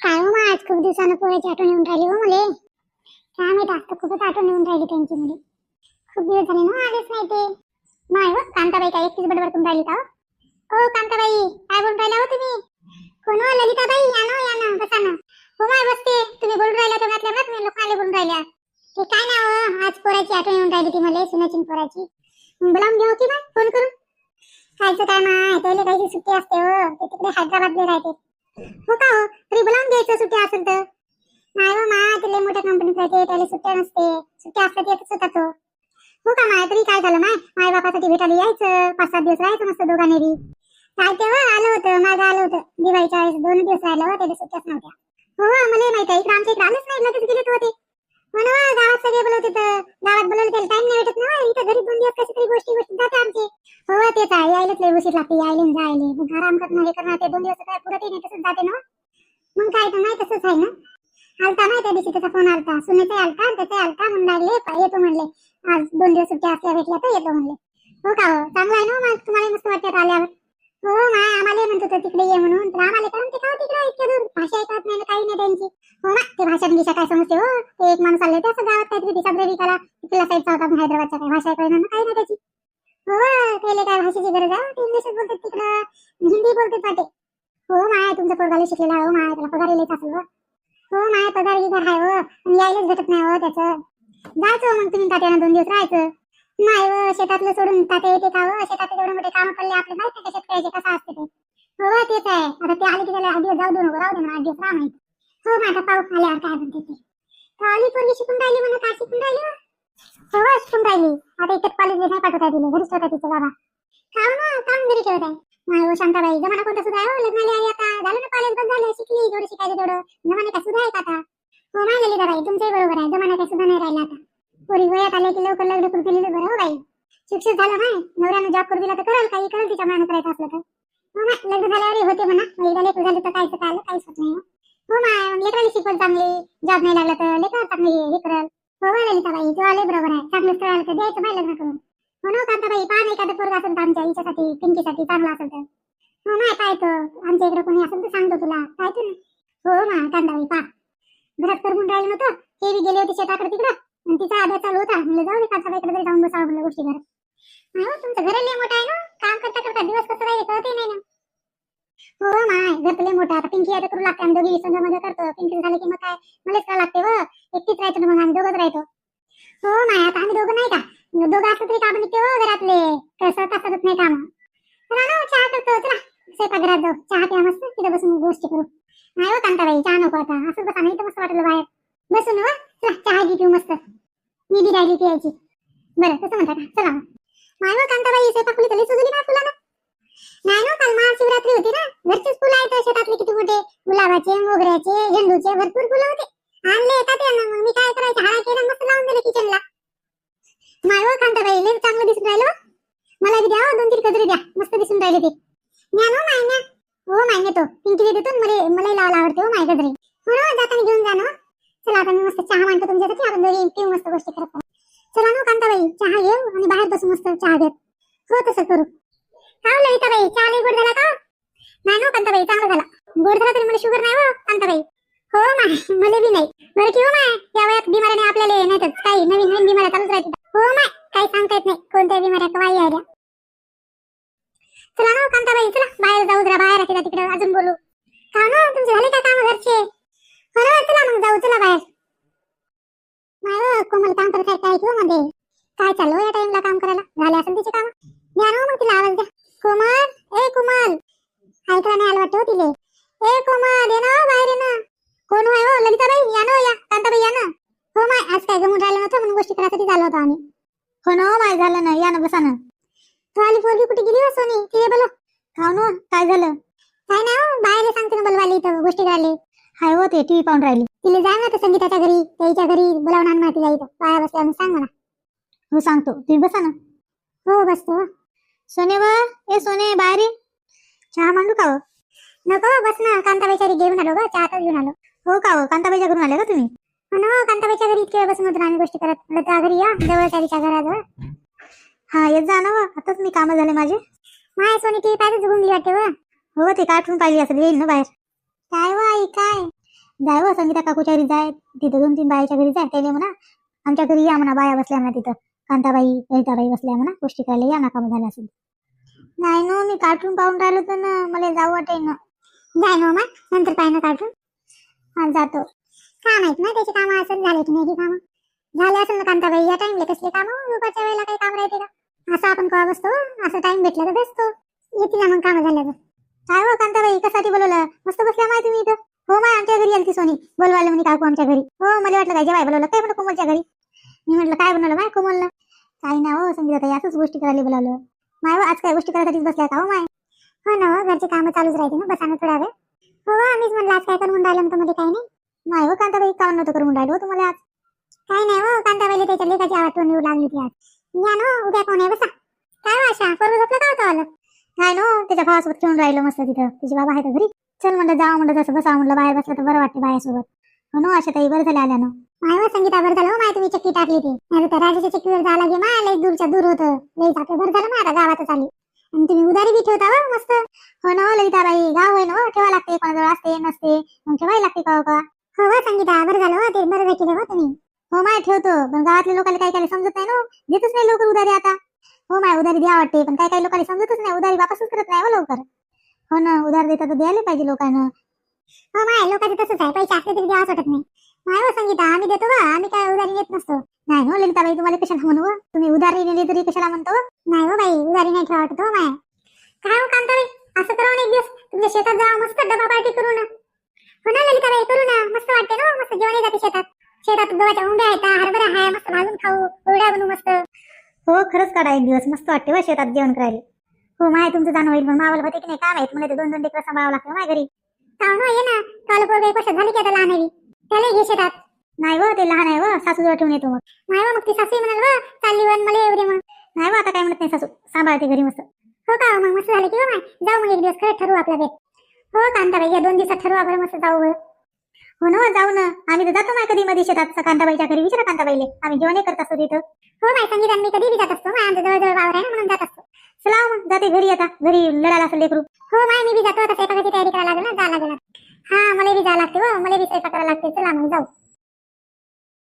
काय हो मग आज खूप दिवसानं पोराची आठवण येऊन राहिली हो मले. काय माहित आज तर खूपच आठवण येऊन राहिली त्यांची मला. खूप दिवस झाले ना आलेच नाही ते. नाही हो कांताबाई काय एकटीच बडबड करून राहिली का हो? ओ कांताबाई काय बोलून राहिला हो तुम्ही? कोण हो ललिताबाई? या ना बसा ना. हो माय बसते. तुम्ही बोलून राहिला तर घातल्या बघ मी लोकांना बोलून राहिल्या. ते काय ना हो आज पोराची आठवण येऊन राहिली ती मला सुनाची पोराची. बोलावून घ्या की मग फोन करून. कायचं काय माय त्याला काही सुट्टी असते हो ते तिकडे हैदराबादला राहते. हो का हो तरी बोलावून घ्यायचं सुट्टी असेल तर. नाही हो मा तिला मोठ्या कंपनीत राहते त्याला सुट्ट्या नसते. सुट्ट्या असतात येतच होता तो. हो का माय तरी काय झालं माय बापासाठी भेटायला यायचं 5-7 दिवस राहायचं मस्त दोघांनी बी. काय तेव्हा आलं होतं मागं आलं होतं दिवाळीच्या वेळेस 2 दिवस राहिलं हो त्याला सुट्ट्याच नव्हत्या. हो मला माहिती आहे इकडे आमच्या इकडे आलेच नाही लगेच गेले होते. म्हणून गावात सगळे बोलवते तर गावात बोलवलं त्याला टाइम नाही भेटत ना इथं घरी 2 दिवस कशी तरी गोष्टी जाते आमचे. हो तेच आहे यायलाच लय उशीर लागते यायला जायले मग आराम करणार करणार ते 2 दिवस काय पुरत नाही तसंच जाते ना. मग काय तर नाही तसंच आहे ना. आलता नाही त्या दिवशी त्याचा फोन आलता सुनेचा आलता त्याचा आलता म्हणून लागले येतो म्हणले आज 2 दिवस सुट्ट्या असल्या भेटल्या तर येतो म्हणले. हो का हो चांगलं आहे ना मग तुम्हाला मस्त वाटत आल्यावर. हो माय आम्हाला म्हणत होतं तिकडे ये म्हणून तर आम्हाला कारण ते का तिकडे इतक्या दूर भाषा ऐकत नाही काही नाही त्यांची. हो ना ते भाषा दिशा काय समजते हो ते एक माणूस आले त्याचं गावात काहीतरी दिशा विकायला तिकडला साईडचा होता हैदराबादचा काही भाषा ऐकत नाही काही नाही त्याची. हो त्याला काय भाषेची गरज आहे ते इंग्लिशच बोलतात तिकडं हिंदी बोलतात वाटे. हो माय तुमचा पोरगाला शिकलेला आहे हो माय त्याला पगार येत असेल हो माय पगार गिगार आहे हो आणि यायलाच भेटत नाही हो त्याचं. जायचं मग तुम्ही तात्यानं 2 दिवस राहायचं. नाही हो शेतातलं सोडून तात्या येते का हो शेतात एवढे मोठे काम पडले आपले माहिती का शेतकऱ्याचे कसं असते ते. हो तेच आहे आता ते आले की त्याला 8 दिवस जाऊ दे नको राहू दे ना 8 दिवस राहा माहिती. हो माझा पाऊस आल्यावर काय म्हणते ते. आली पोरगी शिकून राहिली म्हणा काय शिकून राहिली हो शिकून राहिली आता इथे कॉलेज नाही पाठवता दिले घरीच होता तिचं बाबा. खाऊ ना काम घरी ठेवत आहे. नाही हो शांताबाई जमाना कोणता सुद्धा आहे हो लग्नाला आली आता झालं ना कॉलेज बंद झालं शिकली जेवढं शिकायचं तेवढं जमाना काय सुद्धा आहे का आता. हो मानलेली बाई तुमचंही बरोबर आहे जमाना काय सुद्धा नाही राहिला आता. पोरी वयात आले की लवकर लग्न करून दिलेलं बरं हो बाई. शिक्षण झालं नाही नवऱ्यानं जॉब करून दिला तर करेल काही करेल तिच्या मनानं करायचं असलं तर. हो ना लग्न झाल्यावर होते म्हणा एकदा लेकरं झालं तर काहीच काय काहीच होत नाही. हो माय लेकराला शिकवण चांगली जॉब नाही लागला तर लेकरं चांगली हे करेल. हो ललिताबाई तू आले बरोबर आहे चांगलं स्थळ आलं तर द्यायचं बाई लग्न करून. हो ना कांताबाई पाहा एखादं पोरगा असेल तर आमच्या हिच्यासाठी पिंकीसाठी चांगला असेल तर. हो ना काय तो आमच्या इकडे कोणी असेल तर सांगतो तुला काय तू ना. हो ना कांताबाई पहा घरात करमून राहिलं नव्हतं हे बी गेले होते शेताकडे तिकडं आणि तिचा अभ्यास चालू होता म्हणलं जाऊ दे कांताबाईकडे तरी जाऊन बसावं म्हणलं गोष्टी घरात. हो तुमचं घर लय मोठं आहे ना काम करता करता दिवस कसं राहिले कळतही नाही ना. हो माय घर लय मोठं आता पिंकी आता करू लागते आम्ही दोघी संघामध्ये करतो पिंकी झालं की मग काय मलाच करावं लागते व एकटीच राहतो ना मग आम्ही दोघंच राहतो. हो माय आता आम्ही दोघं नाही का दोघं असलं तरी काम निघते हो घरातले कसं तसंच नाही काम. चला ना चहा करतो चला स्वयंपाकघरात जाऊ चहा प्या मस्त तिथं बसून गोष्टी करू. नाही हो कांताबाई चहा नको आता असंच बसा नाही तर मस्त वाटलं बाहेर बसून हो चला चहा घे पिऊ मस्त मी बी राहिली प्यायची. बरं तसं म्हणता का चला नाही हो कांताबाई स्वयंपाक फुली तरी सुजली ना फुलानं. नाही ना काल महाशिवरात्री होती ना घरचेच फुलं आहेत शेतातले किती मोठे गुलाबाचे मोगऱ्याचे झेंडूचे भरपूर फुलं होते आणले येतात यांना मग मी काय करायचं हारा केला मस्त लावून दिलं किचनला. नाही हो कांताबाई लय चांगलं दिसून राहिलं मला बी द्या 2-3 गजरे द्या मस्त दिसून राहिले ते. ज्ञा नो मायना हो मायने तो पिंकीला देतो मला लावायला आवडते हो माय गजरे. हो जाताना घेऊन जा ना. चला आता मी मस्त चहा मांडतो तुमच्यासाठी आपण दोघी पिऊ मस्त गोष्टी करत. चला ना कांताबाई चहा घेऊ आणि बाहेर बसू मस्त चहा घेत. हो तसं करू. का ललिताबाई चहा लय गोड झाला का? नाही ना कांताबाई चांगला झाला. गोड झाला तरी मला शुगर नाही हो कांताबाई. हो माय मला बी नाही बरं की हो माय या वयात बिमाऱ्याने आपल्याला नाही तर काही नवीन नवीन बिमाऱ्या चालूच राहतात. हो माय काही सांगता येत नाही कोणत्या बिमाऱ्या कवाई आल्या. चला ना कांताबाई चला बाहेर जाऊ जरा बाहेर तिकडे तिकडे अजून बोलू. का ना तुमचे झाले का काम घरचे? हो चला मग जाऊ चला बाहेर. नाही कोमल काम करत आहे काय किंवा मध्ये काय चालू या टाइमला काम करायला झाले असेल तिचे काम. द्या ना मग तिला आवाज द्या. कोमल ए कोमल ऐकला नाही आलं वाटतं तिले. ए कोमल ये ना बाहेर ये ना. कोण आहे हो ललिताबाई या ना या कांताबाई या ना. हो माय आज काय गमून राहिलं नव्हतं म्हणून गोष्टी करायसाठी झालो होतो आम्ही. हो ना माय झालं ना या ना बसा ना. तू आली पोरगी कुठे गेली हो सोनी ते बोल. खाऊ ना काय झालं? काय ना बाहेर सांगते ना बोलवाली इथं गोष्टी करायला. हाय हो ते टीव्ही पाहून राहिली. तिला जा ना तर संगीताच्या घरी त्याच्या घरी बोलावून आण ना तिला इथं पाया बसल्यावर सांग म्हणा. हो सांगतो तुम्ही बसा ना. हो बसतो. सोने बा ए सोने बाहेर चहा मांडू का? नको बस ना कांताबाईच्या घरी घेऊन आलो ग चहाच घेऊन आलो. हो का कांताबाईच्या घरून आले का तुम्ही? हो ना कांताबाईच्या घरी इतके बसून होतो आम्ही गोष्टी करत त्या घरी या जवळच्या तिच्या घराजवळ. हा येत जा ना आताच मी कामं झाले माझे. माय सोनी टीव्ही पाहतच घुमली वाटते व. हो ते काय आठवून पाहिजे असेल येईल ना बाहेर. काय व आई काय जाय व संगीता काकूच्या घरी जाय, तिथं 2-3 बायाच्या घरी जाय, त्याला म्हणा आमच्या घरी या म्हणा, बाया बसल्या म्हणा तिथं, कांताबाई ललिताबाई बसल्या म्हणा, गोष्टी करायला या ना, काम झालं असेल. नाही ना, मी कार्टून पाहून राहिलो तर ना, मला जाऊ वाटे ना. जाय ना मग, नंतर पाय ना कार्टून. हा जातो. काय माहित ना त्याची कामं असं झाले की नाही, कामं झाले असेल ना कांताबाई, या टाइमला कसले कामं, दुपारच्या वेळेला काही काम राहते का? असं आपण केव्हा बसतो, असं टाइम भेटला तर बसतो, येते ना मग कामं झाल्यावर. काय हो कांताबाई, कशासाठी बोलवलं? मस्त बसल्या माहिती तुम्ही इथं. हो माय, आमच्या घरी आलती सोनी, बोलवायला म्हणे काकू आमच्या घरी. हो मला वाटलं काय जेवाय बोलवलं काय, म्हणलं कोमलच्या घरी. मी म्हटलं काय बनवलं माय कोमलला. काही ना हो संगीता ताई, असंच गोष्टी करायला बोलावलं. माय हो, आज काय गोष्टी करायसाठीच बसल्या का हो माय? हो ना, घरची कामं चालूच राहते ना, बसा ना थोडा वेळ. हो आम्हीच म्हणलं आज काय करून राहिलं म्हणतो, मध्ये काही नाही. नाही हो कांताबाई, काम नव्हतं करून राहिलो तुम्हाला आज. काही नाही हो कांताबाईला त्याच्या लेखाची आठवण येऊ लागली ती आज. या ना उद्या कोण आहे, बसा. काय आशा परवा झोपलं का होतं आलं? नाही नो, त्याच्या भावासोबत खेळून राहिलो मस्त तिथं, तिचे बाबा आहे घरी. चल म्हणलं जावं म्हणलं, तसं बसावं म्हणलं, बाहेर बसलं तर बरं वाटतं बायासोबत. हो ना आशा ताई, बरं झालं आल्या ना. माय संगीता, बरं झालं हो माय तुम्ही चक्की टाकली ती, नाही तर राजाच्या चक्कीवर जायला गे माय, लई दूरच्या दूर होतं, लई जाते. बरं झालं माय आता गावातच आली, आणि तुम्ही उधारी बी ठेवता हो मस्त. हो ना ललिताबाई, गाव आहे ना, ठेवा लागते, कोणाजवळ असते नसते मग ठेवायला लागते का का. हो संगीता, बरं झालं हो, ते बरं केलं हो तुम्ही. हो माय ठेवतो, पण गावातल्या लोकांना काही काही समजत नाही ना, देतच नाही लवकर उधारी आता. हो माय उधारी द्या वाटते, पण काही काही लोकांना समजतच नाही, उधारी वापसच करत नाही हो लवकर. हो ना, उधार देता तर द्यायला पाहिजे लोकांना. हो माय, लोकांचं तसंच आहे, पैसे असले तरी द्यावाच वाटत नाही. माय हो संगीता, आम्ही देतो बा, आम्ही काय उधारी नेत नसतो. नाही हो ललिताबाई, तुम्हाला कशाला म्हणू हो? तुम्ही उधारी नेली तरी कशाला म्हणतो? नाही हो बाई, उधारी नाही ठेवा वाटत हो माय. काय हो कांताबाई, असं करा ना एक दिवस, तुमच्या शेतात जा, मस्त डबा पार्टी करू ना. हो ना ललिताबाई, करू ना, मस्त वाटते ना, मस्त जेवण जाते शेतात. शेतात गव्हाच्या उंड्या आहेत, हरभरा आहे, मस्त भाजून खाऊ, उरड्या बनवू मस्त. हो खरंच काढा एक दिवस, मस्त वाटते वा शेतात जेवण करायला. हो माय, तुमचं जाणं होईल, पण मावाला होते की नाही काय माहित, मला ते 2-2 लेकरं सांभाळावं लागतं माय घरी. का हो ये ना, काल पोरगे कशात झाली की आता लहान आहे, त्याला घे शेतात. नाही व, ते लहान आहे व, सासू जवळ ठेवून येतो मग. नाही व, मग ती सासू म्हणाल व, चालली वन मला एवढे मग. नाही व, आता काय म्हणत नाही सासू, सांभाळते घरी मस्त. हो का, मग मस्त झाले की हो माय, जाऊ मग एक दिवस खरं ठरवू आपला बेत. हो कांताबाई, या 2 दिवसात ठरवा बरं, मस्त जाऊ बरं. हो ना जाऊ ना, आम्ही तर जातो माय कधी मध्ये शेतात, कांताबाईच्या घरी विचारा कांताबाईले, आम्ही जेवण करत असतो तिथं. हो माय संगीता, मी कधी बी जात असतो, आमच्या जवळ वावर आहे ना, म्हणून जात असतो. चला मग जाते घरी, आता घरी लढायला असेल लेकरू. हो माय, मी बी जातो, आता स्वयंपाकाची तयारी करायला लागेल ना, जा लागेल. हा मला बी जावं लागते हो, मला बी स्वयंपाक करायला लागते, चला मग जाऊ.